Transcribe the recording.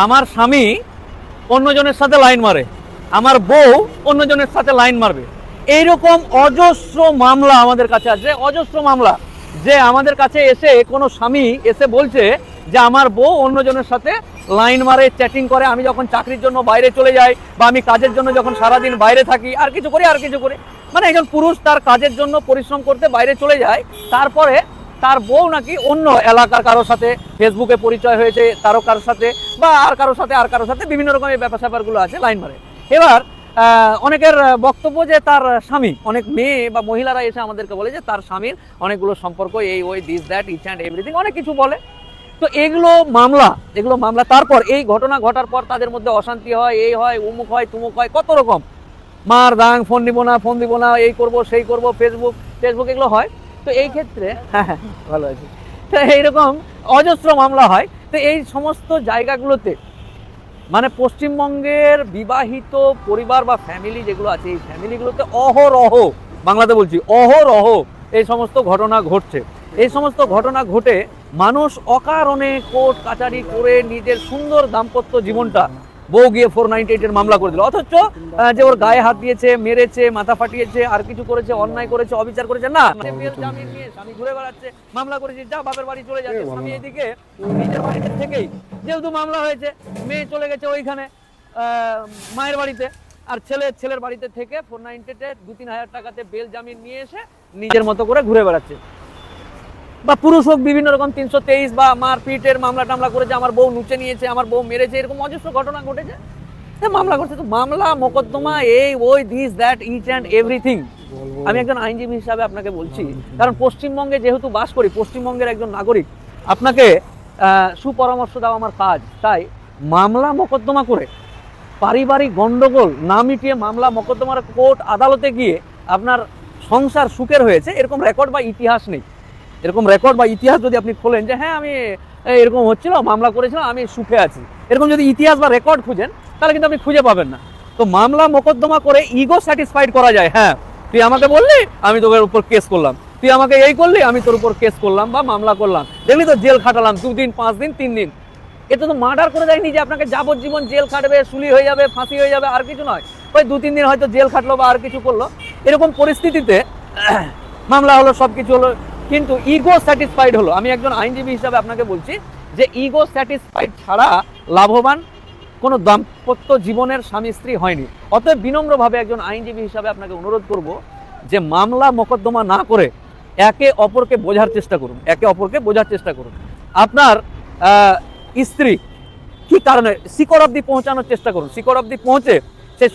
আমার স্বামী অন্যজনের সাথে লাইন মারে, আমার বউ অন্যজনের সাথে লাইন মারবে, এইরকম অজস্র মামলা আমাদের কাছে আছে, অজস্র মামলা। যে আমাদের কাছে এসে কোনো স্বামী এসে বলছে যে আমার বউ অন্যজনের সাথে লাইন মারে, চ্যাটিং করে। আমি যখন চাকরির জন্য বাইরে চলে যাই বা আমি কাজের জন্য যখন সারাদিন বাইরে থাকি, আর কিছু করি, মানে একজন পুরুষ তার কাজের জন্য পরিশ্রম করতে বাইরে চলে যায়, তারপরে তার বউ নাকি অন্য এলাকার কারোর সাথে ফেসবুকে পরিচয় হয়েছে, কারোর সাথে বা আর কারোর সাথে বিভিন্ন রকমের ব্যাপার স্যাপারগুলো আছে, লাইন মারে। এবার অনেকের বক্তব্য যে তার স্বামী, অনেক মেয়ে বা মহিলারা এসে আমাদেরকে বলে যে তার স্বামীর অনেকগুলো সম্পর্ক, এই ওই this that each and everything, অনেক কিছু বলে। তো এগুলো মামলা। তারপর এই ঘটনা ঘটার পর তাদের মধ্যে অশান্তি হয়, এই হয়, উমুক হয়, তুমুক হয়, কত রকম মার দাং, ফোন দিব না, এই করব সেই করব, ফেসবুক এগুলো হয়। তো এই ক্ষেত্রে হ্যাঁ ভালো আছে, তো এইরকম অজস্র মামলা হয়। তো এই সমস্ত জায়গাগুলোতে মানে পশ্চিমবঙ্গের বিবাহিত পরিবার বা ফ্যামিলি যেগুলো আছে, এই ফ্যামিলিগুলোতে অহরহ, বাংলাতে বলছি অহরহ, এই সমস্ত ঘটনা ঘটছে। এই সমস্ত ঘটনা ঘটে মানুষ অকারণে কোর্ট কাচারি করে নিজের সুন্দর দাম্পত্য জীবনটা, বউ গিয়ে 498 এর মামলা করে দিল, অথচ যে ওর গায়ে হাত দিয়েছে, মেরেছে, মাথা ফাটিয়েছে, আর কিছু করেছে, অন্যায় করেছে, অবিচার করেছে, না, জামিন নিয়ে স্বামী ঘুরে বেড়াচ্ছে, মামলা করেছে, যা বাপের বাড়ি চলে যাচ্ছে। স্বামী এদিকে নিজের বাড়িতে থেকেই, যেহেতু মামলা হয়েছে, মেয়ে চলে গেছে ওইখানে মায়ের বাড়িতে, আর ছেলের বাড়িতে থেকে 498 2-3 হাজার টাকাতে বেল জামিন নিয়ে এসে নিজের মতো করে ঘুরে বেড়াচ্ছে। বা পুরুষ হোক বিভিন্ন রকম 323 বা মারপিটের মামলা টামলা করেছে, আমার বউ নুচে নিয়েছে, আমার বউ মেরেছে, এরকম অজস্র ঘটনা ঘটেছে, মামলা করছে। তো মামলা মোকদ্দমা, এই ওই this that each and everything. আমি একজন আইনজীবী হিসাবে আপনাকে বলছি, কারণ পশ্চিমবঙ্গে যেহেতু বাস করি, পশ্চিমবঙ্গের একজন নাগরিক, আপনাকে সুপরামর্শ দেওয়া আমার কাজ। তাই মামলা মোকদ্দমা করে পারিবারিক গন্ডগোল না মিটিয়ে মামলা মোকদ্দমার কোর্ট আদালতে গিয়ে আপনার সংসার সুখের হয়েছে, এরকম রেকর্ড বা ইতিহাস নেই। এরকম রেকর্ড বা ইতিহাস যদি আপনি খোলেন যে হ্যাঁ আমি এরকম হচ্ছিল, মামলা করেছিলাম, আমি সুখে আছি, এরকম যদি ইতিহাস বা রেকর্ড খুঁজেন, তাহলে কিন্তু আপনি খুঁজে পাবেন না। তো মামলা মোকদ্দমা করে ইগো স্যাটিসফাইড করা যায়। হ্যাঁ, তুই আমাকে বললি, আমি তোর উপর কেস করলাম, তুই আমাকে এই করলি, আমি তোর উপর কেস করলাম বা মামলা করলাম, দেখলি তো জেল খাটালাম 2 দিন, 5 দিন, 3 দিন। এটা তো মার্ডার করে দেয়নি যে আপনাকে যাবজ্জীবন জেল খাটবে, শুলি হয়ে যাবে, ফাঁসি হয়ে যাবে, আর কিছু নয়। ওই 2-3 দিন হয়তো জেল খাটলো বা আর কিছু করলো। এরকম পরিস্থিতিতে মামলা হলো, সব কিছু হলো, কিন্তু ইগো স্যাটিসফাইড হলো। আমি একজন আইনজীবী হিসাবে আপনাকে বলছি যে ইগো স্যাটিসফাইড ছাড়া লাভবান কোনো দাম্পত্য জীবনের স্বামী স্ত্রী হয়নি। অতএব বিনম্রভাবে একজন আইনজীবী হিসাবে আপনাকে অনুরোধ করব যে মামলা মোকদ্দমা না করে একে অপরকে বোঝার চেষ্টা করুন। আপনার স্ত্রী কি কারণে, শিকড় অবধি পৌঁছানোর চেষ্টা করুন, শিকড় অবধি পৌঁছে সে